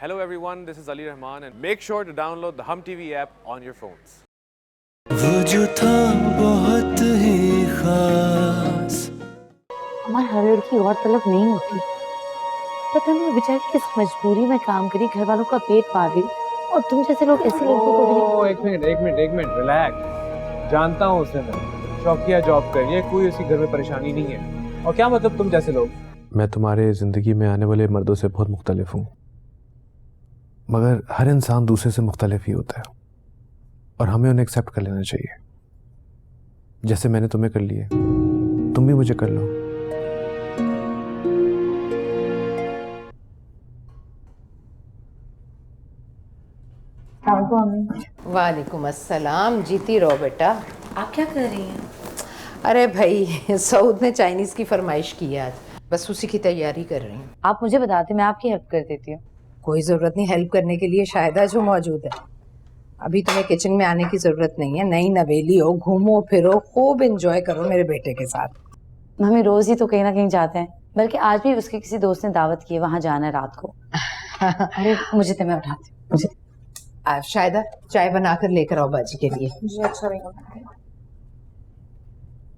Hello everyone, this is Ali Rahman and make sure to download the Hum TV app on your phones. वो जो था बहुत ही खास। हमारी हर लड़की और तलब नहीं होती। पता नहीं वो बेचारी किस मजबूरी में काम करी, घर वालों का पेट पाल रही, और तुम जैसे लोग ऐसे लड़कों को भी एक मिनट रिलैक्स। जानता हूँ उसे मैं, शौकिया जॉब कर रही है, कोई उसकी घर में परेशानी नहीं है। और क्या मतलब तुम जैसे लोग? मैं तुम्हारे ज़िंदगी में आने वाले मर्दों से बहुत मुख्तलिफ हूँ, मगर हर इंसान दूसरे से मुख्तलिफ ही होता है और हमें उन्हें एक्सेप्ट कर लेना चाहिए। जैसे मैंने तुम्हें कर लिया, तुम भी मुझे कर लो। वालेकुम अस्सलाम। जीती रहो बेटा। आप क्या कर रही हैं? अरे भाई सऊद ने चाइनीज़ की फरमाइश की है आज, बस उसी की तैयारी कर रही हूँ। आप मुझे बताते, मैं आपकी हेल्प कर देती हूँ। कोई ज़रूरत नहीं हेल्प करने के लिए, शायदा जो मौजूद है। अभी तुम्हें किचन में आने की ज़रूरत नहीं है, नई नवेली हो, घूमो फिरो, खूब इंजॉय करो मेरे बेटे के साथ। हमें रोज ही तो कहीं ना कहीं जाते हैं, बल्कि आज भी उसके किसी दोस्त ने दावत की है, वहाँ जाना है रात को। अरे मुझे तो, मैं उठाती हूँ, मुझे। शायदा चाय बनाकर लेकर आओ बाजी के लिए। जी अच्छा रहेगा।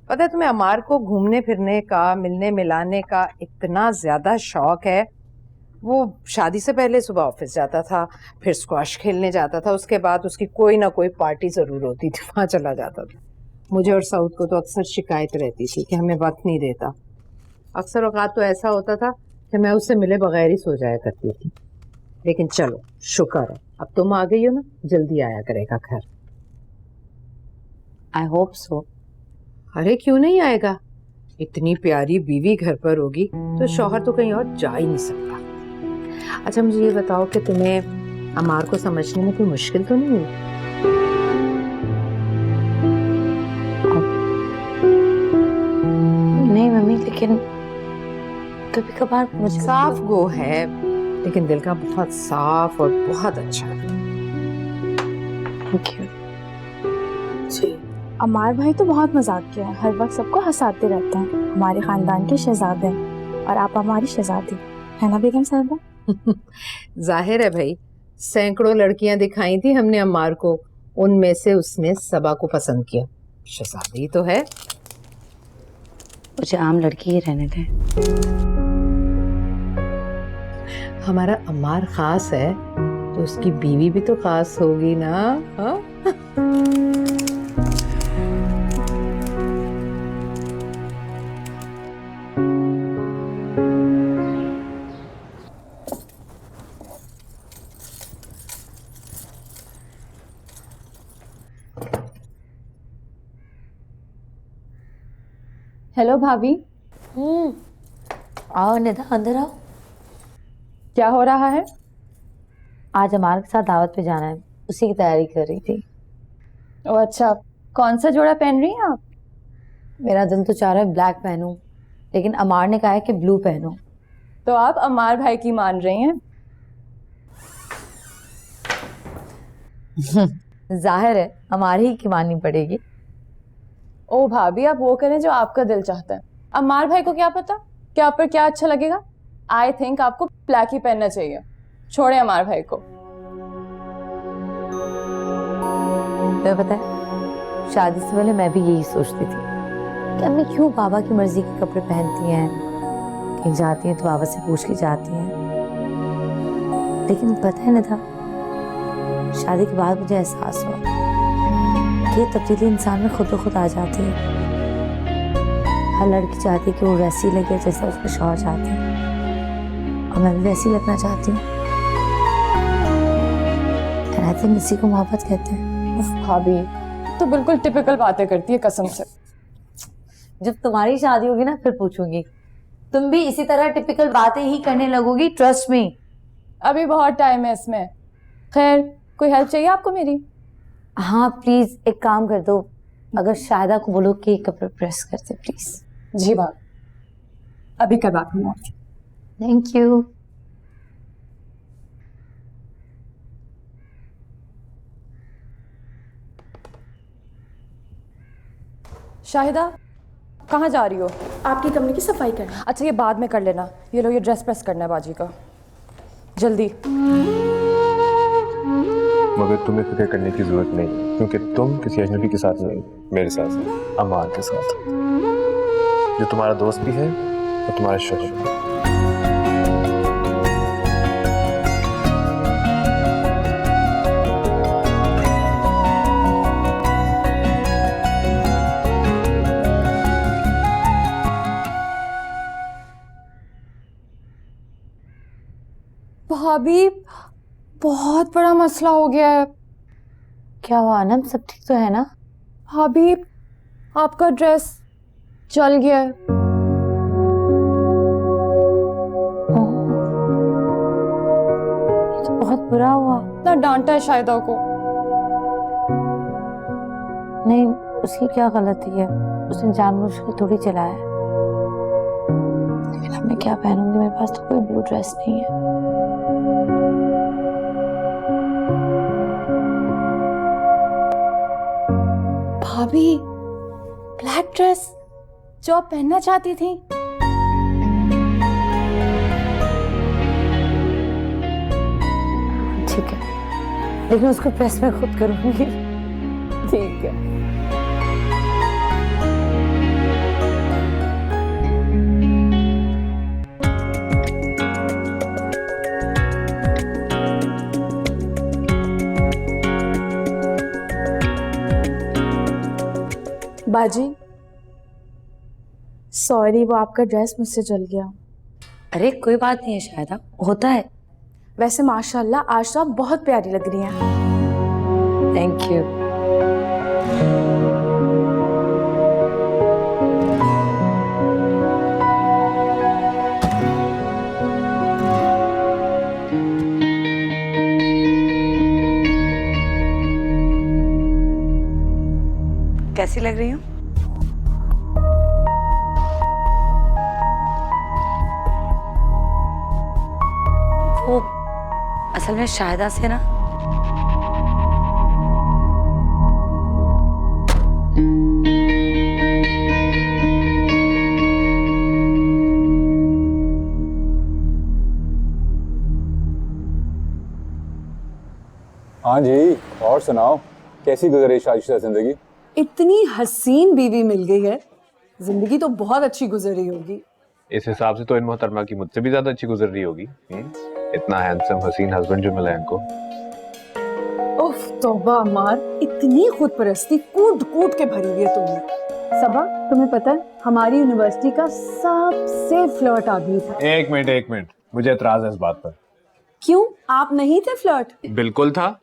पता है तुम्हें, अमार को घूमने फिरने का, मिलने मिलाने का इतना ज्यादा शौक है। वो शादी से पहले सुबह ऑफिस जाता था, फिर स्क्वैश खेलने जाता था, उसके बाद उसकी कोई ना कोई पार्टी जरूर होती थी, वहां चला जाता था। मुझे और सऊद को तो अक्सर शिकायत रहती थी कि हमें वक्त नहीं देता। अक्सर औकात तो ऐसा होता था कि मैं उससे मिले बगैर ही सो जाया करती थी। लेकिन चलो शुक्र है, अब तुम आ गई हो ना, जल्दी आया करेगा घर। I hope so. अरे क्यों नहीं आएगा? इतनी प्यारी बीवी घर पर होगी तो शौहर तो कहीं और जा ही नहीं सकता। अच्छा मुझे ये बताओ कि तुम्हें अमार को समझने में कोई मुश्किल तो नहीं हुई? नहीं मम्मी, लेकिन कभी कभार मुझे साफ गो है, लेकिन दिल का बहुत साफ और बहुत अच्छा है। Thank you. जी, अमार भाई तो बहुत मजाकिया है, हर वक्त सबको हंसाते रहते हैं। हमारे खानदान के शहजादे हैं और आप हमारी शहजादी, है ना बेगम साहिबा? जाहिर है भाई, सैकड़ों लड़कियां दिखाई थी हमने अम्मार को, उनमें से उसने सबा को पसंद किया। शहजादी तो है। मुझे आम लड़की ही रहने दें। हमारा अम्मार खास है तो उसकी बीवी भी तो खास होगी ना। हाँ? हेलो भाभी। आओ निधा, अंदर आओ। क्या हो रहा है? आज अमार के साथ दावत पे जाना है, उसी की तैयारी कर रही थी। ओ अच्छा, कौन सा जोड़ा पहन रही हैं आप? मेरा दिल तो चाह रहा है ब्लैक पहनूं, लेकिन अमार ने कहा है कि ब्लू पहनो। तो आप अमार भाई की मान रही हैं? जाहिर है हमारी ही की माननी पड़ेगी। ओ भाभी, आप वो करें जो आपका दिल चाहता है। अमार भाई को क्या पता कि आप पर क्या अच्छा लगेगा। आई थिंक आपको ब्लैक ही पहनना चाहिए। छोड़े अमार भाई को। तुम्हें पता है, शादी से पहले मैं भी यही सोचती थी कि अम्मी क्यों बाबा की मर्जी के कपड़े पहनती हैं, कहीं जाती हैं तो बाबा से पूछ के जाती हैं। लेकिन पता है निधा, शादी के बाद मुझे एहसास हुआ कि ये तब्दीली इंसान में खुद ब खुद आ जाती है। हर लड़की चाहती है कि वो वैसी लगे जैसा उसके शौहर चाहते हैं, और मैं भी वैसी लगना चाहती हूँ। And I think इसी को मोहब्बत कहते हैं। उफ भाभी, तो बिल्कुल टिपिकल बातें करती है कसम से। जब तुम्हारी शादी होगी ना, फिर पूछूंगी, तुम भी इसी तरह टिपिकल बातें ही करने लगोगी, ट्रस्ट मी। अभी बहुत टाइम है इसमें। खैर, कोई हेल्प चाहिए आपको मेरी? हाँ प्लीज एक काम कर दो, अगर शायदा को बोलो कि कपड़े प्रेस कर दे प्लीज। जी भाभी, अभी करवाती हूँ। Thank you. शाहिदा, कहाँ जा रही हो? आपके कमरे की सफाई करना। अच्छा ये बाद में कर लेना, ये लो ये ड्रेस प्रेस करना है बाजी का, जल्दी। मगर तुम्हें फिक्र करने की जरूरत नहीं, क्योंकि तुम किसी अजनबी के साथ नहीं, मेरे साथ हो, अमार के साथ, जो तुम्हारा दोस्त भी है और तुम्हारा शोहर भी। भाभी बहुत बड़ा मसला हो गया है। क्या हुआ आनंद, सब ठीक तो है ना? भाभी आपका ड्रेस जल गया है। ये तो बहुत बुरा हुआ। इतना डांटा है शायदा को। नहीं, उसकी क्या गलती है, उसने जानबूझकर थोड़ी चलाया है। लेकिन अब मैं क्या पहनूंगी, मेरे पास तो कोई ब्लू ड्रेस नहीं है। भाभी ब्लैक ड्रेस जो आप पहनना चाहती थी। ठीक है, लेकिन उसको प्रेस में खुद करूंगी। ठीक है। बाजी सॉरी, वो आपका ड्रेस मुझसे जल गया। अरे कोई बात नहीं है शायदा, होता है। वैसे माशाल्लाह आज तो आप बहुत प्यारी लग रही हैं। Thank you. कैसी लग रही हूँ? वो असल में शाहिदा से ना हाँ जी, और सुनाओ, कैसी गुजरी शादीशुदा जिंदगी? इतनी हसीन बीवी मिल गई है, जिंदगी तो बहुत अच्छी गुजरी होगी। इस हिसाब से तो इन मोहतरमा की मुझसे भी ज्यादा अच्छी गुजर रही होगी। इतना हैंडसम हसीन हस्बैंड जो मिला है इनको। उफ तौबा अम्मार, इतनी खुद परस्ती कूट कूट के भरी हुई है तुमने। सबा, तुम्हें पता है हमारी यूनिवर्सिटी का सबसे फ्लर्ट आदमी था। एक मिनट, मुझे एतराज है इस बात पर। क्यों, आप नहीं थे फ्लर्ट? बिल्कुल था।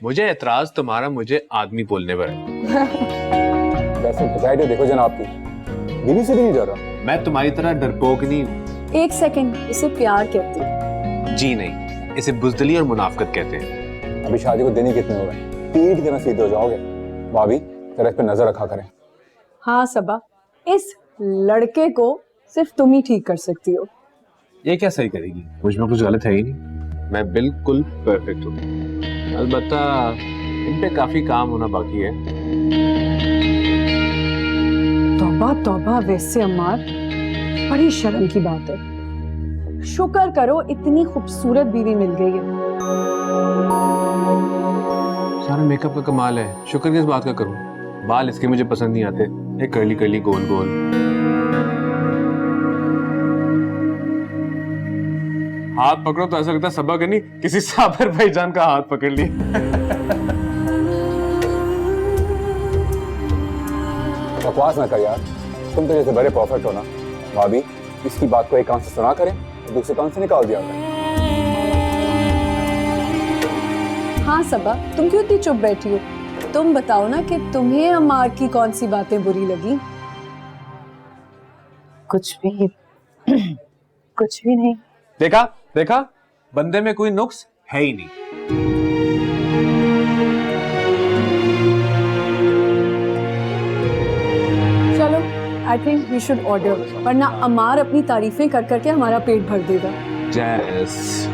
मुझे एतराज तुम्हारा मुझे आदमी बोलने पर है। वैसे बजाय देखो जनाब की, बीवी से भी नहीं जा रहा। मैं तुम्हारी तरह डरपोक नहीं हूँ। एक सेकंड, इसे प्यार कहते हैं। जी नहीं, इसे बुज़दिली और मुनाफकत कहते हैं। अभी शादी को दिन ही कितने हो गए, तीर की तरह सीधे हो जाओगे। भाभी जरा इस पे नजर रखा करें। हाँ सबा, इस लड़के को सिर्फ तुम ही ठीक कर सकती हो। ये क्या सही करेगी? मुझ में कुछ गलत है ही नहीं, मैं बिल्कुल परफेक्ट हूँ। अलबत्ता इन पे काफी काम होना बाकी है। तौबा तौबा, वैसे अम्मार बड़ी शर्म की बात है। शुक्र करो इतनी खूबसूरत बीवी मिल गई है। सारा मेकअप का कमाल है, शुक्र किस बात का करूं? बाल इसके मुझे पसंद नहीं आते, ये कर्ली कर्ली गोल गोल। हाथ पकड़ो तो ऐसा लगता है सबक नहीं, किसी साबर भाईजान का हाथ पकड़ ली। बकवास ना कर यार, तुम तो जैसे बड़े परफेक्ट हो ना। भाभी इसकी बात को एक कान से सुना करें, दूसरे कान से निकाल दिया करें। हाँ सबा, तुम क्यों इतनी चुप बैठी हो? तुम बताओ ना कि तुम्हें अम्मार की कौन सी बातें बुरी लगी? कुछ भी कुछ भी नहीं। देखा देखा, बंदे में कोई नुक्स है ही नहीं। चलो, I think we should order, वरना अम्मार अपनी तारीफें कर करके हमारा पेट भर देगा। जैस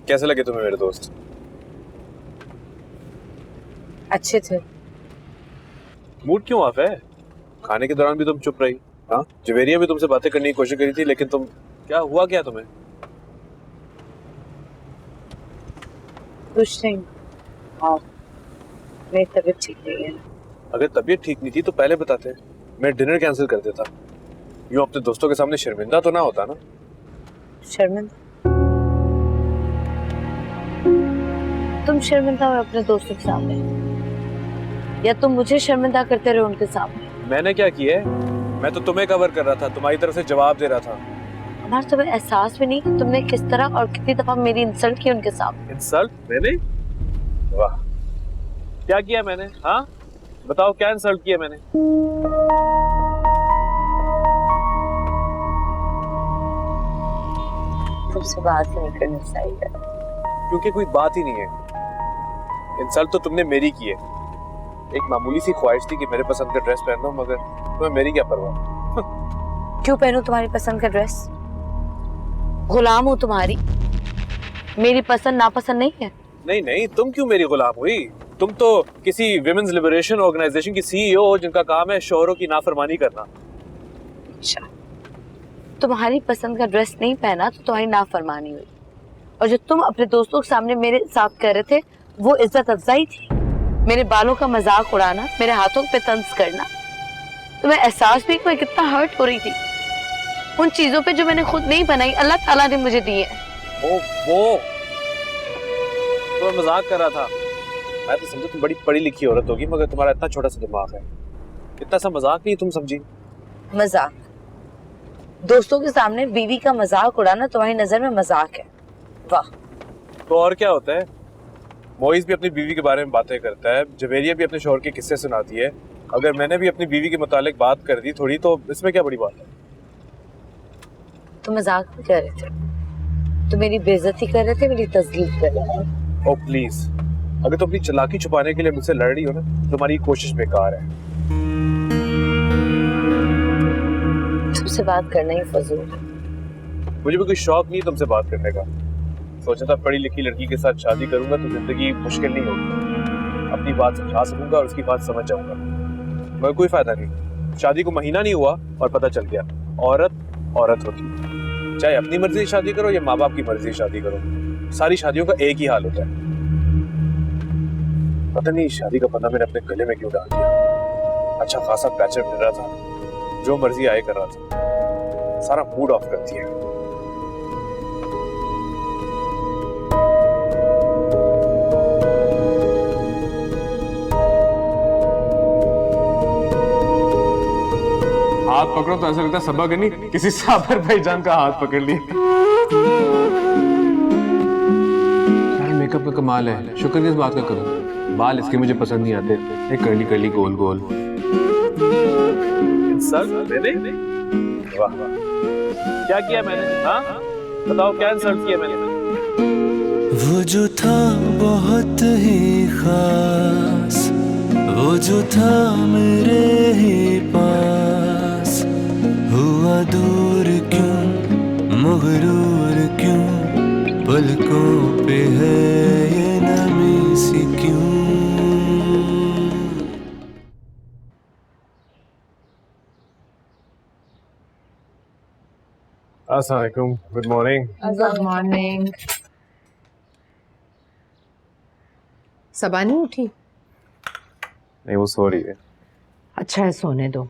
कैसे लगे तुम्हें मेरे दोस्त? अच्छे थे। मूड क्यों ऑफ है? खाने के दौरान भी तुम चुप रही। हाँ, जवेरिया भी तुमसे बातें करने की कोशिश करी थी, लेकिन तुम क्या हुआ क्या तुम्हें? कुछ नहीं। हाँ, मेरी तबीयत ठीक नहीं है। अगर तबीयत ठीक नहीं थी तो पहले बताते, मैं डिनर कैंसिल कर देता। यूं अपने दोस्तों के सामने शर्मिंदा तो ना होता ना। शर्मिंदा? तुम शर्मिंदा हो अपने दोस्तों के सामने, या तुम मुझे शर्मिंदा करते रहे उनके सामने? मैंने क्या किया है? मैं तो तुम्हें कवर कर रहा था, तुम्हारी तरफ से जवाब दे रहा था। हमारा तुम्हें एहसास भी नहीं कि तुमने किस तरह और कितनी दफा मेरी इंसल्ट की उनके सामने। इंसल्ट मैंने? वाह, क्या किया मैंने? हाँ बताओ, क्या इंसल्ट किया मैंने? तुमसे बात ही नहीं करनी चाहिए, क्योंकि कोई बात ही नहीं है। इंसल्ट तो तुमने मेरी की है। एक मामूली सी ख्वाहिश थी कि मेरे पसंद का ड्रेस पहन लो, मगर तुम्हें मेरी क्या परवाह। क्यों पहनूं तुम्हारी पसंद का ड्रेस? गुलाम हूँ तुम्हारी, मेरी पसंद नापसंद नहीं है। नहीं नहीं, तुम क्यों मेरी गुलाम हुई? तुम तो किसी विमेन्स लिबरेशन ऑर्गेनाइजेशन की सीईओ हो, जिनका काम है शोहरों की नाफरमानी करना। अच्छा, तुम्हारी पसंद का ड्रेस नहीं पहना तो तुम्हारी नाफरमानी हुई, और जो तुम अपने दोस्तों के सामने मेरे साथ कर रहे थे वो इज्जत अफजाई थी। मेरे बालों का मजाक उड़ाना, मेरे हाथों पे तंज करना। तुम्हें एहसास भी मैं कितना हर्ट हो रही थी उन चीजों पे जो मैंने खुद नहीं बनाई, अल्लाह ताला ने मुझे दी है। ओ वो तो मैं मजाक कर रहा था। मैं तो समझा तुम बड़ी पढ़ी लिखी औरत होगी, मगर तुम्हारा इतना छोटा सा दिमाग है। इतना सा मजाक नहीं तुम समझी। मजाक? दोस्तों के सामने बीवी का मजाक उड़ाना तुम्हारी नजर में मजाक है? वाह। तो और क्या होता है? मोइज भी अपनी बीवी के बारे में बातें करता है, जवेरिया भी अपने शौहर के किस्से सुनाती है। अगर मैंने भी अपनी बीवी के मुतालिक बात कर दी थोड़ी, तो इसमें क्या बड़ी बात है? तुम मजाक भी कर रहे थे, तो मेरी बेइज्जती कर रहे थे, मेरी तजलील कर रहे थे। ओ प्लीज, अगर तुम अपनी चालाकी छुपाने के लिए मुझसे लड़ रही हो ना, तुम्हारी कोशिश बेकार है। तुमसे बात करना ही फजूल है। मुझे भी कोई शौक नहीं तुमसे बात करने का। सोचा था पढ़ी लिखी लड़की के साथ शादी करूंगा तो जिंदगी मुश्किल नहीं होगी, अपनी बात समझा सकूंगा और उसकी बात समझ जाऊंगा। मगर कोई फायदा नहीं, शादी को महीना नहीं हुआ और पता चल गया औरत औरत होती है। चाहे अपनी मर्जी से शादी करो या माँ बाप की मर्जी से शादी करो, सारी शादियों का एक ही हाल होता है। पता नहीं शादी का पता मैंने अपने गले में क्यों डाल दिया। अच्छा खासा पैचअप मिल रहा था, जो मर्जी आए कर रहा था, सारा मूड ऑफ कर दिया। हाथ पकड़ो तो ऐसा लगता है सबक नहीं, किसी साबर भाईजान का हाथ पकड़ लिया। मेकअप का कमाल है, शुक्र किस बात का करूं? बाल इसके मुझे पसंद नहीं आते, एक कर्ली कर्ली गोल गोल। इंसल्ट मैंने? वाह वाह, क्या किया मैंने? हाँ बताओ, क्या इंसल्ट किया मैंने? वो जो था बहुत ही खास, वो जो था मेरे ही पास, हुआ दूर क्यों, मगरूर क्यों, पलकों पे है ये नमी सी क्यों। अस्सलाम वालेकुम, good morning. Good morning. Saba नहीं उठी? नहीं, वो सो रही है। अच्छा है, सोने दो।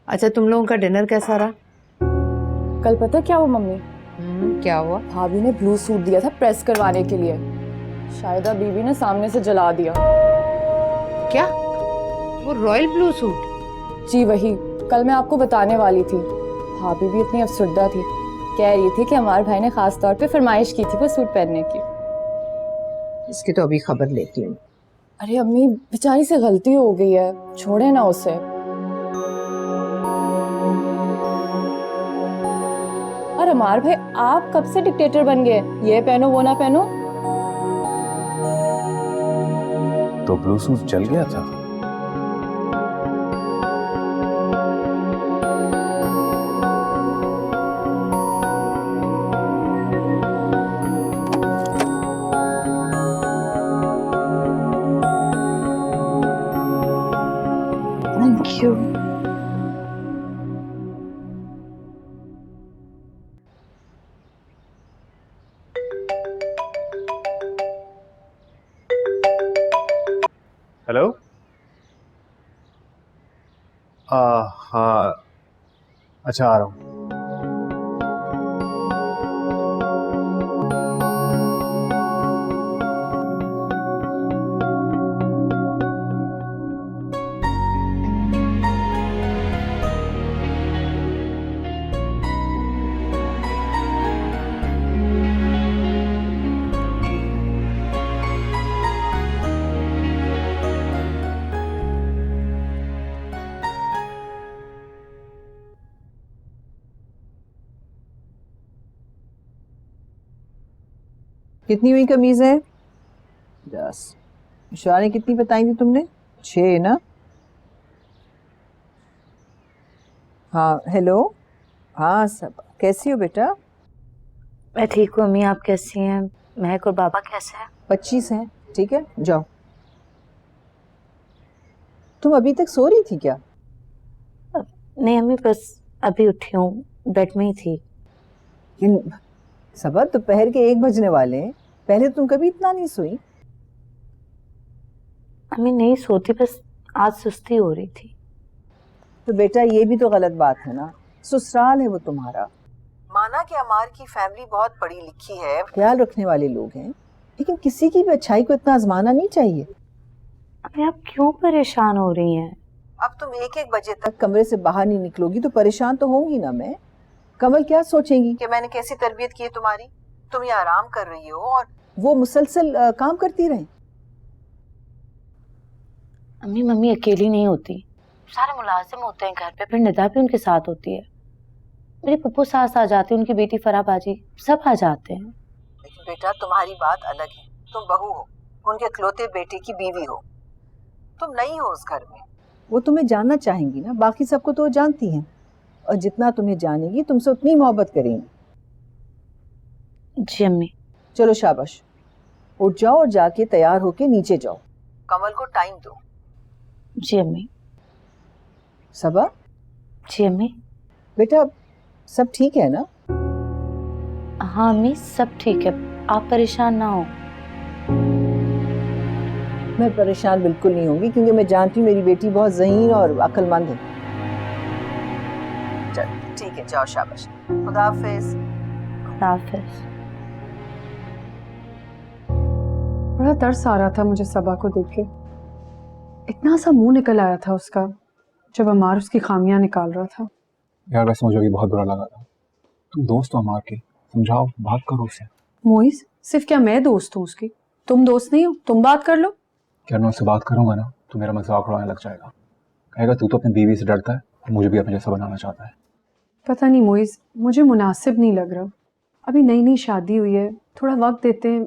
अच्छा, तुम लोगों का डिनर कैसा रहा? कल पता क्या हुआ मम्मी? क्या हुआ? भाभी ने ब्लू सूट दिया था प्रेस करवाने के लिए, शायदा बीबी ने सामने से जला दिया। क्या? वो रॉयल ब्लू सूट? जी वही, कल मैं आपको बताने वाली थी। भाभी भी इतनी अफसरदा थी, कह रही थी कि हमारे भाई ने खास तौर पे फरमाइश की थी वो सूट पहनने की। इसकी तो अभी खबर लेती हूँ। अरे अम्मी, बेचारी से गलती हो गई है, छोड़े ना उसे। और अमार भाई, आप कब से डिक्टेटर बन गए? ये पहनो वो ना पहनो। तो ब्लू सूट जल गया था। हेलो। हाँ, अच्छा आ रहा हूँ। कितनी हुई कमीजें? 10। शादी कितनी बताई थी तुमने? 6 ना? हाँ हेलो। हाँ सब कैसी हो बेटा? मैं ठीक हूँ अम्मी, आप कैसी हैं? महक और बाबा कैसे हैं? 25 हैं, ठीक है जाओ। तुम अभी तक सो रही थी क्या? नहीं अम्मी, बस अभी उठी हूँ, बेड में ही थी। सबा दोपहर के 1 बजने वाले हैं, पहले तुम कभी इतना नहीं सोई? अम्मी नहीं सोती, बस आज सुस्ती हो रही थी। तो बेटा ये भी तो गलत बात है ना, ससुराल है वो तुम्हारा। माना कि अमार की फैमिली बहुत पढ़ी लिखी है, ख्याल रखने वाले लोग हैं, लेकिन किसी की भी अच्छाई को इतना आजमाना नहीं चाहिए। अम्मी आप क्यों परेशान हो रही हैं? अब तुम 1-1 बजे तक कमरे से बाहर नहीं निकलोगी तो परेशान तो होंगी ना मैं। कमल क्या सोचेंगी कि मैंने कैसी तरबियत की है तुम्हारी? तुम ये आराम कर रही हो और वो मुसलसल काम करती रहे। अम्मी मम्मी अकेली नहीं होती, सारे मुलाजिम होते हैं घर पे, फिर निदा भी उनके साथ होती है। मेरे पप्पू सास आ जाते हैं, उनकी बेटी फराह बाजी सब आ जाते हैं। लेकिन बेटा तुम्हारी बात अलग है, तुम बहू हो, उनके इकलौते बेटे की बीवी हो, तुम नहीं हो उस घर में। वो तुम्हें जानना चाहेंगी ना, बाकी सबको तो वो जानती हैं, और जितना तुम्हें जानेगी तुमसे उतनी मोहब्बत करेंगी। जी अम्मी। चलो शाबाश, उठ जाओ और जाके तैयार होके नीचे जाओ। कमल को टाइम दो। जी अम्मी। सबा। जी अम्मी। बेटा सब ठीक है ना? हाँ अम्मी सब ठीक है, आप परेशान ना हो। मैं परेशान बिल्कुल नहीं होंगी, क्योंकि मैं जानती हूँ मेरी बेटी बहुत ज़हीन और अक्लमंद है। चल ठीक है, जाओ शाबाश, खुदा हाफिज। खुदा हाफिज। बड़ा तरस आ रहा था मुझे सबा को देख के, इतना सा मुंह निकल आया था उसका जब अमार उसकी खामियां निकाल रहा था। यार वैसे मुझे भी बहुत बुरा लगा था। तुम दोस्त हो अमार के, समझाओ, बात करो उससे। मोइस, सिर्फ क्या मैं दोस्त हूँ उसकी? तुम दोस्त नहीं हो? तुम बात कर लो। क्या मैं उससे बात करूंगा ना तो मेरा मजाक उड़ाने लग जाएगा, कहेगा तू तो अपनी बीवी से डरता है, मुझे भी अपने जैसा बनाना चाहता है। पता नहीं मोइस, मुझे मुनासिब नहीं लग रहा। अभी नई नई शादी हुई है, थोड़ा वक्त देते हैं,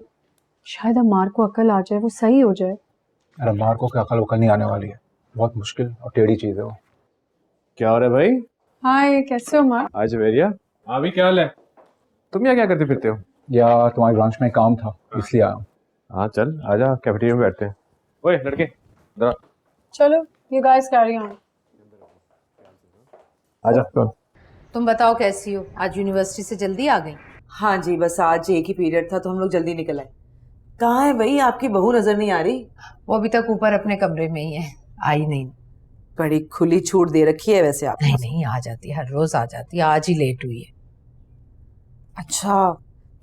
शायद अमार को अकल आ जाए, वो सही हो जाए। यार अमार को क्या अकल वकल नहीं आने वाली है, बहुत मुश्किल और टेढ़ी चीज है वो। क्या हो रहा है भाई? हाय, कैसे हो अमार? आज मेरिया। हाँ भी क्या हाल है? तुम यहाँ क्या करते फिरते हो? यार तुम्हारे ब्रांच में काम था इसलिए आया हूँ। हाँ चल आजा, कैफेटेरिया में बैठते हैं। ओए लड़के जरा चलो, यू गाइस कैरी ऑन। आजा। चल तुम बताओ कैसी हो? आज यूनिवर्सिटी से जल्दी आ गई? हाँ जी, बस आज एक ही पीरियड था तो हम लोग जल्दी निकल आए। कहाँ है भाई, आपकी बहू नजर नहीं आ रही? वो अभी तक ऊपर अपने कमरे में ही है, आई नहीं। बड़ी खुली छूट दे रखी है वैसे आप। नहीं नहीं आ जाती है, हर रोज आ जाती है, आज ही लेट हुई है। अच्छा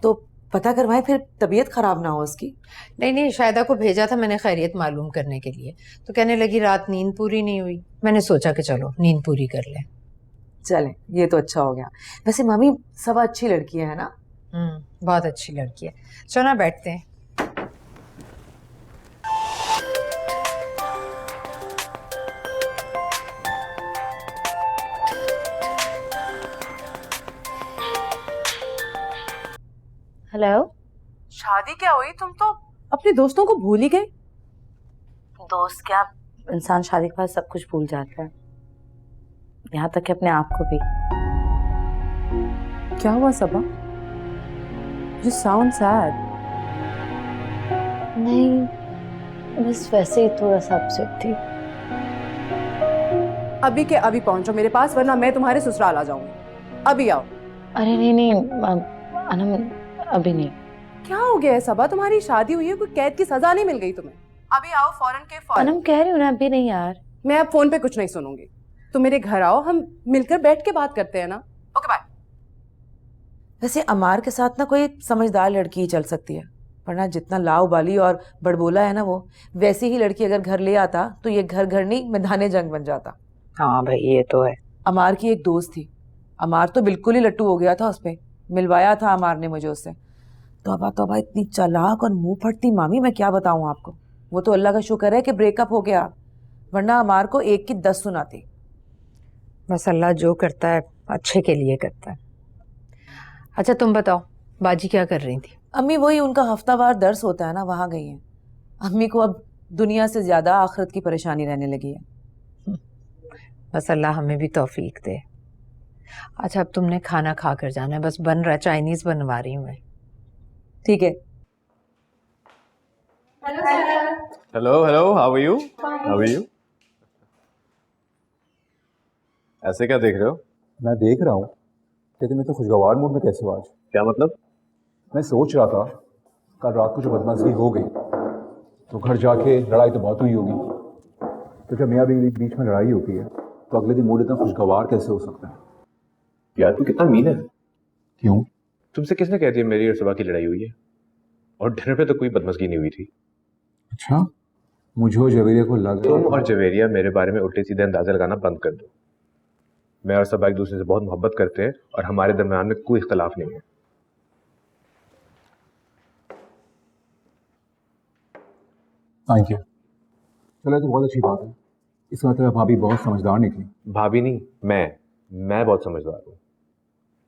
तो पता करवाएं फिर तबीयत खराब ना हो उसकी। नहीं नहीं, शायदा को भेजा था मैंने खैरियत मालूम करने के लिए, तो कहने लगी रात नींद पूरी नहीं हुई। मैंने सोचा कि चलो नींद पूरी कर ले। चलें, ये तो अच्छा हो गया। वैसे मम्मी सब अच्छी लड़की है ना? बहुत अच्छी लड़की है। चलो ना बैठते हैं। हेलो। शादी क्या हुई, तुम तो अपने दोस्तों को भूल ही गए। दोस्त क्या, इंसान शादी के बाद सब कुछ भूल जाता है, यहाँ तक कि अपने आप को भी। क्या हुआ सबा? You sound sad. नहीं बस वैसे ही थोड़ा सा अपसेट थी। अभी के अभी पहुंचो मेरे पास, वरना मैं तुम्हारे ससुराल आ जाऊंगी। अभी आओ। अरे नहीं नहीं अनम, अभी नहीं। क्या हो गया है सबा, तुम्हारी शादी हुई है, कोई कैद की सजा नहीं मिल गई तुम्हें? अभी आओ फौरन के फौरन। सनम कह रही हूँ ना, अभी नहीं यार। मैं अब फोन पे कुछ नहीं सुनूंगी। तुम मेरे घर आओ, हम मिलकर बैठ के बात करते हैं ना। Okay bye. वैसे अमार के साथ ना कोई समझदार लड़की ही चल सकती है, वरना जितना लाउबाली और बड़बोला है ना वो, वैसी ही लड़की अगर घर ले आता तो ये घर घर नहीं मैदाने जंग बन जाता। हाँ भाई ये तो है। अमार की एक दोस्त थी, अमार तो बिल्कुल ही लट्टू हो गया था उस पे, मिलवाया था अमार ने मुझे उससे। तौबा इतनी चालाक और मुंह फटती मामी, मैं क्या बताऊं आपको। वो तो अल्लाह का शुक्र है कि ब्रेकअप हो गया, वरना अमार को 1 की 10 सुनाती। बस अल्लाह जो करता है अच्छे के लिए करता है। अच्छा तुम बताओ, बाजी क्या कर रही थी? अम्मी वही उनका हफ्तावार दर्स होता है ना, वहां गई हैं। अम्मी को अब दुनिया से ज्यादा आखिरत की परेशानी रहने लगी है। बस अल्लाह हमें भी तौफीक दे। अच्छा अब तुमने खाना खा कर जाना है, बस बन रहा है, चाइनीज बनवा रही हूँ मैं। ठीक है। Hello hello, how are you? How are you? ऐसे क्या देख रहे हो? मैं देख रहा हूँ लेकिन मैं तो खुशगवार मूड में कैसे हो आज? क्या मतलब? मैं सोच रहा था कल रात को जो बदमाशी हो गई तो घर जाके लड़ाई तो बहुत हुई होगी, तो जब मियाँ बीवी के बीच में लड़ाई होती है तो अगले दिन मूड इतना खुशगवार कैसे हो सकता है? यार तू कितना मीन है। क्यों? तुमसे किसने कह दिया मेरी और सुबह की लड़ाई हुई है? और डिनर पे तो कोई बदमशगी नहीं हुई थी। अच्छा, मुझे और जवेरिया को लग तुम और जवेरिया मेरे बारे में उल्टे सीधे अंदाजा लगाना बंद कर दो। मैं और सब एक दूसरे से बहुत मोहब्बत करते हैं और हमारे दरमियान में कोई इख्तलाफ नहीं है। Thank you. चलो तो बहुत अच्छी बात है, इसका मतलब भाभी बहुत समझदार निकली। भाभी नहीं, मैं बहुत समझदार हूँ।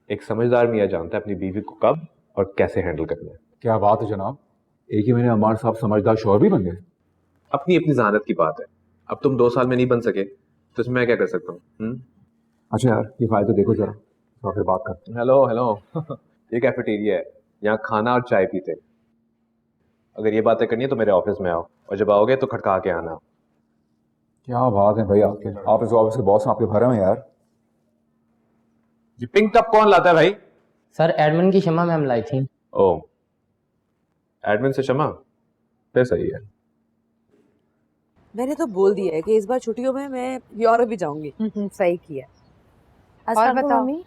एक समझदार मियाँ जानता है अपनी बीवी को कब और कैसे हैंडल करना है। क्या बात है जनाब, एक ही महीने अमार साहब समझदार शौहर भी बन गए। अपनी अपनी जहानत की बात है। अब तुम 2 साल में नहीं बन सके तो इसमें मैं क्या कर सकता हूँ? अच्छा यार ये फाइल तो देखो जरा, तो फिर बात करते हैं। हेलो हेलो ये कैफेटेरिया है, यहाँ खाना और चाय पीते हैं। अगर ये बातें करनी है तो मेरे ऑफिस में आओ, और जब आओगे तो खटका के आना। क्या बात है भाई आपके, आप इस ऑफिस के बॉस आपके भरम है यार। ये पिंक कप कौन लाता है भाई? सर एडमिन की शमा मैम लाई थी। ओ, एडमिन से क्षमा, फिर सही है। मैंने तो बोल दिया है कि इस बार छुट्टियों में मैं यूरोप भी जाऊंगी। सही किया। अस्सलाम बताओ। वालेकुम मम्मी।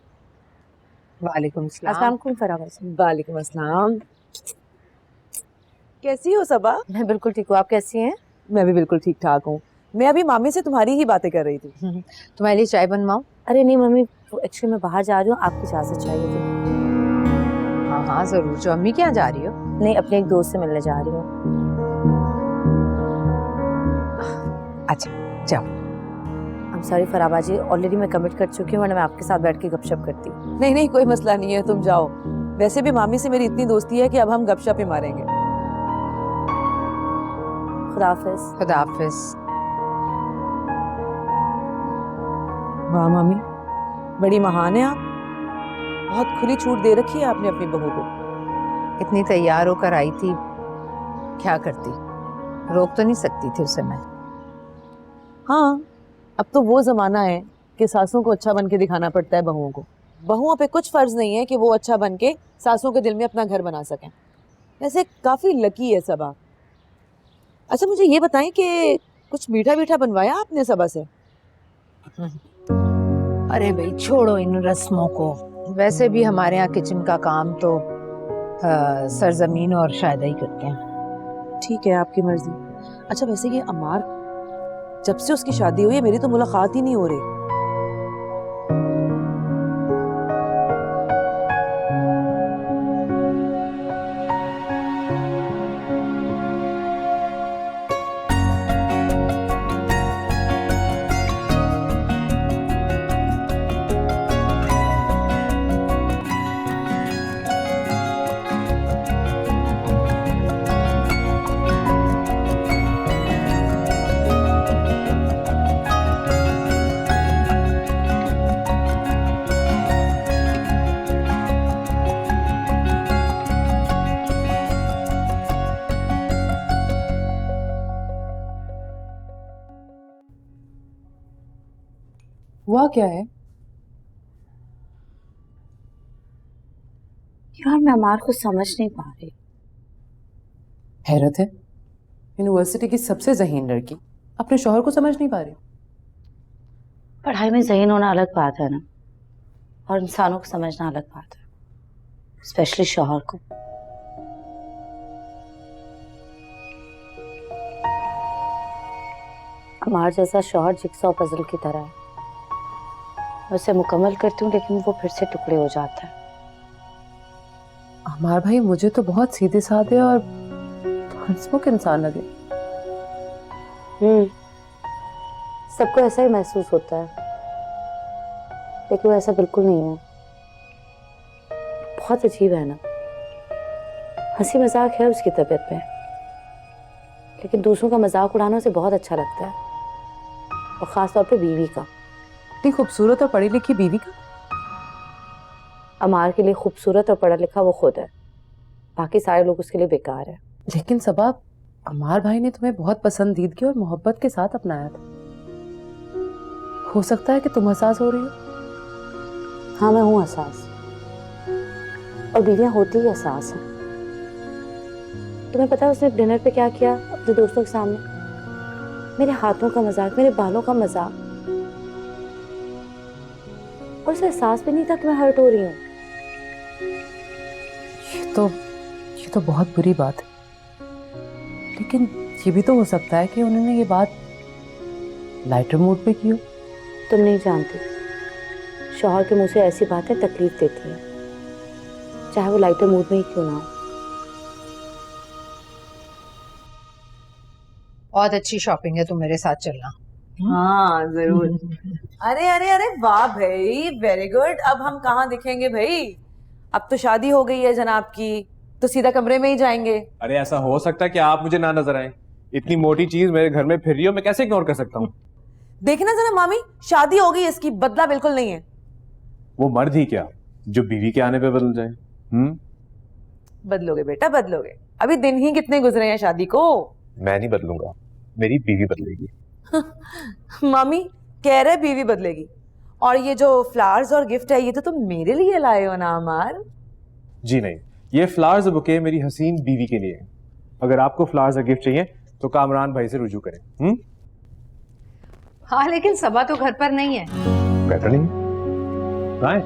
वालेकुम सलाम। अस्सलाम वालेकुम फराह। वालेकुम अस्सलाम। कैसी हो सबा? मैं बिल्कुल ठीक हूँ, आप कैसी हैं? मैं भी बिल्कुल ठीक ठाक हूँ। मैं अभी मामी से तुम्हारी ही बातें कर रही थी। तुम्हारे लिए चाय बनवाऊं? अरे नहीं मम्मी, एक्चुअली मैं बाहर जा रही हूँ, आपकी इजाजत चाहिए थी। हाँ हाँ जरूर। जो अम्मी क्या जा रही हो? नहीं, अपने एक दोस्त से मिलने जा रही हूँ। अच्छा जाओ। I'm sorry फराबा जी, ऑलरेडी मैं कमिट कर चुकी हूँ, वरना मैं आपके साथ बैठ के गपशप करती। नहीं नहीं कोई मसला नहीं है, तुम जाओ। वैसे भी मामी से मेरी इतनी दोस्ती है कि अब हम गपशप ही मारेंगे। खुदा हाफिज। खुदा हाफिज। वाह मामी, बड़ी महान है आप। बहुत खुली छूट दे रखी है आपने अपनी बहू को। इतनी तैयार होकर आई थी, क्या करती, रोक तो नहीं सकती थी उसे मैं। हाँ, अब तो वो जमाना है कि सासों को अच्छा बन के दिखाना पड़ता है बहुओं को। बहुओं पे कुछ फर्ज नहीं है कि वो अच्छा बन के सासों के दिल में अपना घर बना सकें। वैसे काफी लकी है सबा। अच्छा मुझे ये बताएं कि कुछ मीठा मीठा बनवाया आपने सबा से? अरे भाई छोड़ो इन रस्मों को, वैसे भी हमारे यहाँ किचन का काम तो सरजमीन और शायदा ही करते हैं। ठीक है आपकी मर्जी। अच्छा वैसे ये अमार, जब से उसकी शादी हुई है मेरी तो मुलाकात ही नहीं हो रही। हुआ क्या है? यार मैं अमार को समझ नहीं पा रही। हैरत है, यूनिवर्सिटी की सबसे ज़हीन लड़की अपने शौहर को समझ नहीं पा रही। पढ़ाई में ज़हीन होना अलग बात है ना, और इंसानों को समझना अलग बात है, स्पेशली शौहर को। हमारा जैसा शौहर जिक्सॉ पजल की तरह है, मैं उसे मुकम्मल करती हूँ लेकिन वो फिर से टुकड़े हो जाता है। हमार भाई मुझे तो बहुत सीधे साधे और हंसमुख इंसान लगे। सबको ऐसा ही महसूस होता है, लेकिन वो ऐसा बिल्कुल नहीं है। बहुत अजीब है ना, हंसी मजाक है उसकी तबीयत में, लेकिन दूसरों का मजाक उड़ाना उसे बहुत अच्छा लगता है, और खास तौर पे बीवी का। इतनी खूबसूरत और पढ़ी लिखी बीवी का? अमार के लिए खूबसूरत और पढ़ा लिखा वो खुद है, बाकी सारे लोग उसके लिए बेकार है। लेकिन सबा, अमार भाई ने तुम्हें बहुत पसंदीदगी और मोहब्बत के साथ अपनाया था। हो सकता है कि तुम हसास हो रही हो। हाँ, मैं हूँ हसास, और बीवियां होती ही हसास हैं। तुम्हें पता है उसने डिनर पे क्या किया अपने दोस्तों के सामने? मेरे हाथों का मजाक, मेरे बालों का मजाक, और उसे एहसास भी नहीं था कि मैं हर्ट हो रही हूँ। ये तो बहुत बुरी बात है, लेकिन ये भी तो हो सकता है कि उन्होंने ये बात लाइटर मूड पे की हो। तुम नहीं जानती, शौहर के मुंह से ऐसी बातें तकलीफ देती हैं, चाहे वो लाइटर मूड में ही क्यों ना हो। बहुत अच्छी शॉपिंग है, तुम मेरे साथ चलना। हाँ जरूर। अरे अरे अरे वाह भाई, वेरी गुड। अब हम कहाँ दिखेंगे भाई? अब तो शादी हो गई है जनाब की, तो सीधा कमरे में ही जाएंगे। अरे ऐसा हो सकता है कि आप मुझे ना नजर आए? इतनी मोटी चीज मेरे घर में फिर रही हो, मैं कैसे इग्नोर कर सकता हूँ? देखना जरा मामी, शादी हो गई, इसकी बदला बिल्कुल नहीं है। वो मर्द ही क्या जो बीवी के आने पे बदल जाए। बदलोगे बेटा, बदलोगे। अभी दिन ही कितने गुजरे हैं शादी को। मैं नहीं बदलूंगा, मेरी बीवी बदलेगी। मामी कह रहे बीवी बदलेगी, और ये जो फ्लावर्स और गिफ्ट है ये तो तुम मेरे लिए लाए हो ना अमार? जी नहीं, ये फ्लावर्स बुके मेरी हसीन बीवी के लिए है। अगर आपको फ्लावर्स और गिफ्ट चाहिए तो कामरान भाई से रुजू करें। हाँ, लेकिन सबा तो घर पर नहीं है, बेटर नहीं? कहाँ है?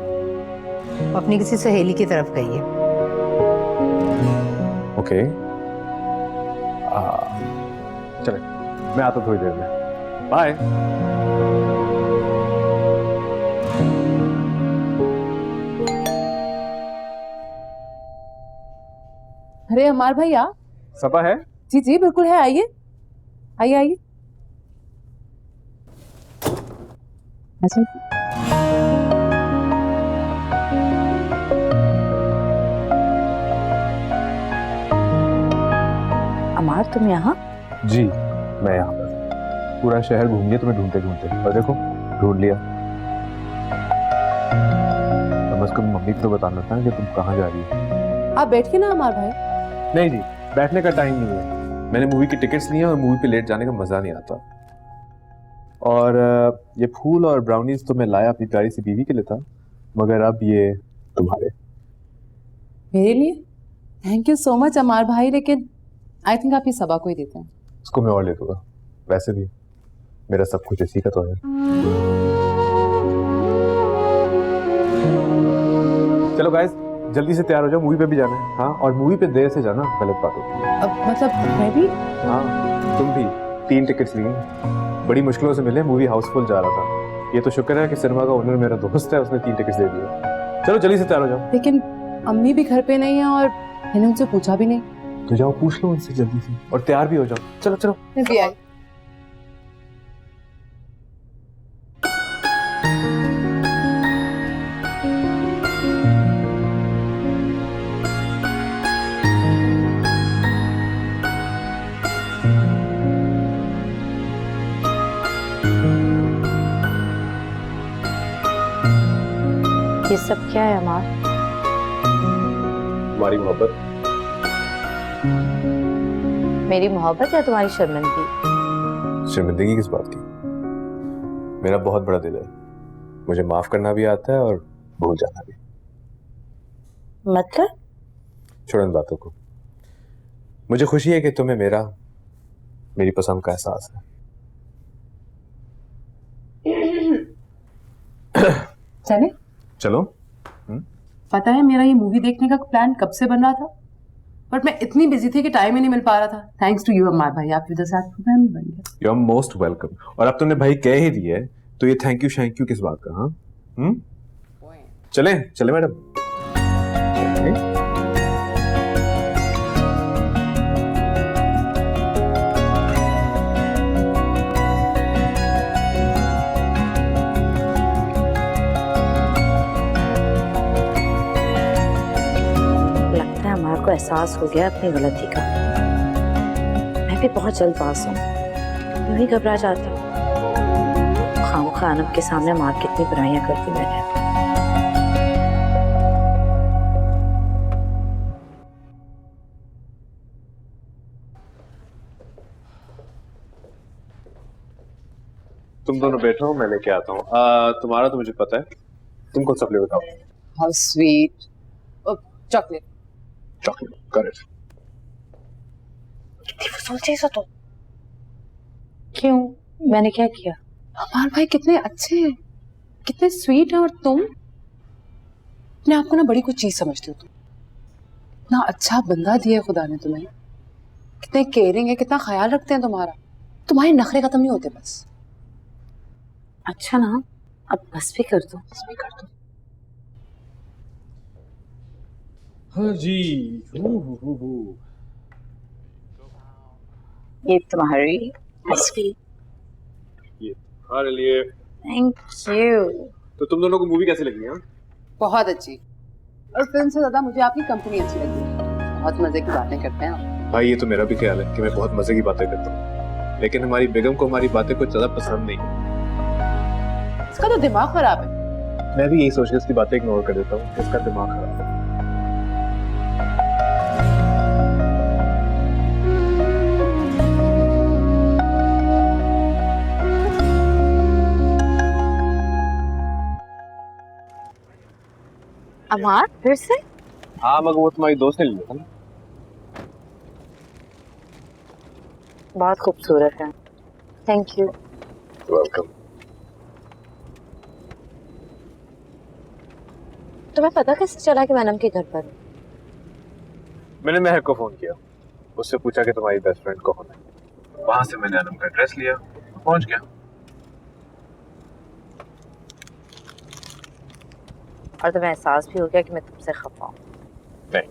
वो अपनी किसी सहेली की तरफ गई है। ओके, चले, मैं आता थोड़ी देर में। बाय। अरे अमार भैया। सपा है? जी जी बिल्कुल है, आइए आइए आइए। अमार, तुम यहाँ? जी मैं यहाँ पर पूरा शहर घूम लिया तुम्हें ढूंढते ढूंढते, और देखो ढूंढ लिया। तो बस तुम मम्मी को तो बताना था कि तुम कहाँ जा रही हो। आप बैठिए ना अमार भाई। नहीं जी, बैठने का टाइम नहीं है। मैंने मूवी की टिकट्स लिए और मूवी पे लेट जाने का मजा नहीं आता। और ये फूल और ब्राउनीज तो मैं लाया अपनी प्यारी सी बीवी के लिए था, मगर अब ये तुम्हारे। मेरे लिए? थैंक यू सो मच अमार भाई, लेकिन आई थिंक आप ये सबा को ही देते हैं। उसको मैं और ले दूंगा, वैसे भी मेरा सब कुछ इसी का तो है। चलो गाइस, जल्दी से तैयार हो जाओ, मूवी पे भी जाना है। हाँ, और मूवी पे देर से जाना गलत बात होती है। अब मतलब मैं भी? हाँ तुम भी। 3 टिकट्स लिए, बड़ी मुश्किलों से मिले, मूवी हाउसफुल जा रहा था। ये तो शुक्र है कि सिनेमा का ओनर मेरा दोस्त है, उसने 3 टिकट्स दे दिए। चलो जल्दी से तैयार हो जाओ। लेकिन अम्मी भी घर पे नहीं है और मैंने उनसे पूछा भी नहीं। तो जाओ पूछ लो उनसे जल्दी से, और तैयार भी हो जाओ। चलो चलो। मैं भी आई। ये सब क्या है अमार? तुम्हारी मोहब्बत। मेरी मोहब्बत या तुम्हारी शर्मिंदगी? शर्मिंदगी किस बात की? मेरा बहुत बड़ा दिल है, मुझे माफ करना भी आता है और भूल जाना भी। मतलब? छोड़ो इन बातों को। मुझे खुशी है कि तुम्हें मेरा मेरी पसंद का एहसास है। चले? चलो। पता है मेरा ये मूवी देखने का प्लान कब से बन रहा था, बट मैं इतनी बिजी थी कि टाइम ही नहीं मिल पा रहा था। थैंक्स टू यू अम्मार भाई, आपकी वजह से आज प्रोग्राम ही बन गया। You are most welcome. और अब तुमने भाई कह ही दिया है तो ये थैंक यू किस बात का? हाँ चले चले मैडम। लगता है हमारे को एहसास हो गया अपनी गलती का। मैं भी बहुत जल्द पास हूँ, यूं ही घबरा जाती हूँ। खामखा आनम के सामने मार कितनी बुराइयां करती मैंने। तुम दोनों बैठो, मैं लेके आता हूँ। तुम्हारा तो मुझे पता है, तुम कौन सा फ्लेवर खाओ? How sweet. Chocolate. Chocolate, correct. कितनी फजूल चीज़ हो तुम। क्यों, मैंने क्या किया? अमार भाई कितने अच्छे हैं, कितने स्वीट हैं, और तुम अपने आप को ना बड़ी कुछ चीज समझते हो। तुम इतना अच्छा बंदा दिया है खुदा ने तुम्हें, कितने केयरिंग है, कितना ख्याल रखते हैं तुम्हारा। तुम्हारे नखरे खत्म नहीं होते बस। अच्छा ना, अब बस भी कर दो। बस भी कर दो। हाँ जी। ये तुम्हारी आइसक्रीम। ये तुम्हारे लिए। Thank you. तो तुम दोनों को मूवी कैसी लगी? हाँ बहुत अच्छी, और फिल्म से ज्यादा मुझे आपकी कंपनी अच्छी लगी। बहुत मजे की बातें करते हैं आप। भाई ये तो मेरा भी ख्याल है कि मैं बहुत मजे की बातें करता हूँ, लेकिन हमारी बेगम को हमारी बातें कुछ ज्यादा पसंद नहीं है। इसका तो दिमाग खराब है। मैं भी यही सोच के उसकी बातें इग्नोर कर देता हूँ, इसका दिमाग खराब है। अमार फिर से? हाँ मगर वो तुम्हारी दोस्त ने लिया था ना। बहुत खूबसूरत है। Thank you. वेलकम। तुम्हें पता कैसे चला कि मैं अनम के घर पर हूँ? मैंने महक को फोन किया, उससे पूछा कि तुम्हारी बेस्ट फ्रेंड कौन है। वहां से मैंने अनम का एड्रेस लिया, पहुंच गया। और तुम्हें एहसास भी हो गया कि मैं तुमसे खफा हूँ? नहीं,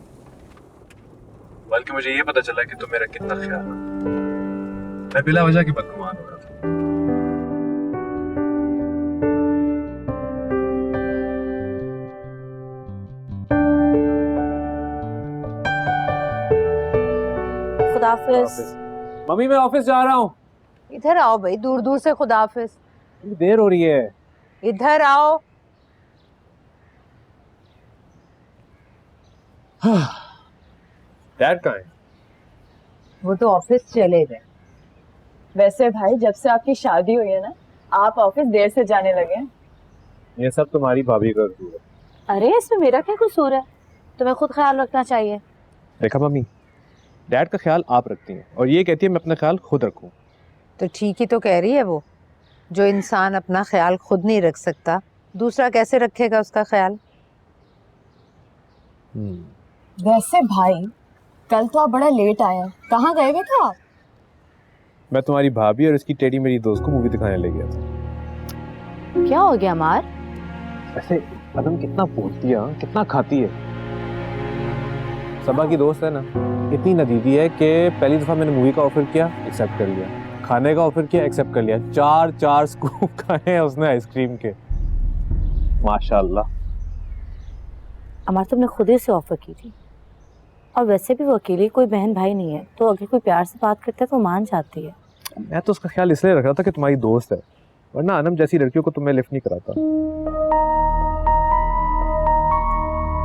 बल्कि मुझे ये पता चला कि तुम मेरा कितना ख्याल रखते हो। मैं बिला वजह की बदगुमान हो रहा था। खुदाफिज। मम्मी मैं ऑफिस जा रहा हूँ। इधर आओ भाई, दूर दूर से खुदाफिज। देर हो रही है। इधर आओ। डैड कहाँ है? वो तो ऑफिस चले गए। वैसे भाई जब से आपकी शादी हुई है ना, आप ऑफिस देर से जाने लगे हैं। ये सब तुम्हारी भाभी कर दी है। अरे इसमें मेरा क्या कसूर है? तुम्हें खुद ख्याल रखना चाहिए। देखा मम्मी, डैड का ख्याल आप रखती हैं और ये कहती है मैं अपना ख्याल खुद रखूं। तो ठीक ही तो कह रही है वो। जो इंसान अपना ख्याल खुद नहीं रख सकता, दूसरा कैसे रखेगा उसका ख्याल? वैसे भाई कल तो आप बड़ा लेट आए हैं, कहाँ गए हुए थे आप? मैं तुम्हारी भाभी और इसकी टेडी मेरी दोस्त को मूवी दिखाने ले गया था। क्या हो गया अमार? ऐसे अनम कितना बोलती है, कितना खाती है। सबा की दोस्त है ना, इतनी नदीदी है कि पहली दफा मैंने मूवी का ऑफर किया, एक्सेप्ट कर लिया। खाने का ऑफर किया, एक्सेप्ट कर लिया। 4 स्कूप खाए हैं उसने आइसक्रीम के। माशाल्लाह। अमार तुमने खुद ही से ऑफर की थी, और वैसे भी वो अकेली कोई बहन भाई नहीं है, तो अगर कोई प्यार से बात करता है तो मान जाती है। मैं तो उसका ख्याल इसलिए रख रहा था कि तुम्हारी दोस्त है, वरना अनम जैसी लड़कियों को तुम्हें लिफ्ट नहीं कराता।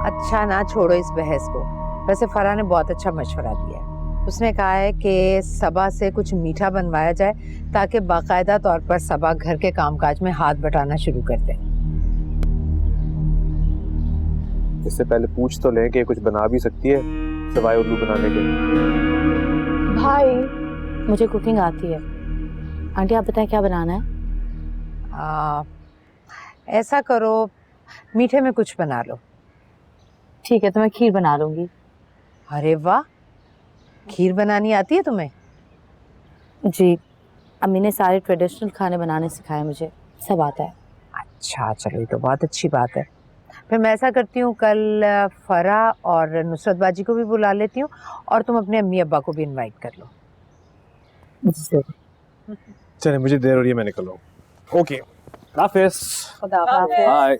अच्छा ना, छोड़ो इस बहस को। वैसे फरा ने बहुत अच्छा मशवरा दिया है। उसने कहा है कि सबा से कुछ मीठा बनवाया जाए ताकि बाकायदा तौर पर सबा घर के कामकाज में हाथ बटाना शुरू कर दे। इससे पहले पूछ तो लें कि कुछ बना भी सकती है सिवाय उल्लू बनाने के। भाई मुझे कुकिंग आती है। आंटी आप बताएं क्या बनाना है? ऐसा करो, मीठे में कुछ बना लो। ठीक है, तो मैं खीर बना लूंगी। अरे वाह, खीर बनानी आती है तुम्हें? जी, अम्मी ने सारे ट्रेडिशनल खाने बनाने सिखाए मुझे, सब आता है। अच्छा चलो, ये तो बहुत अच्छी बात है। फिर मैं ऐसा करती हूँ, कल फराह और नुसरत बाजी को भी बुला लेती हूँ और तुम अपने अम्मी अब्बा को भी इनवाइट कर लो। चले, मुझे देर हो रही है, मैं निकल रहा हूँ। ओके, हाफिज। खुदा हाफिज। बाय।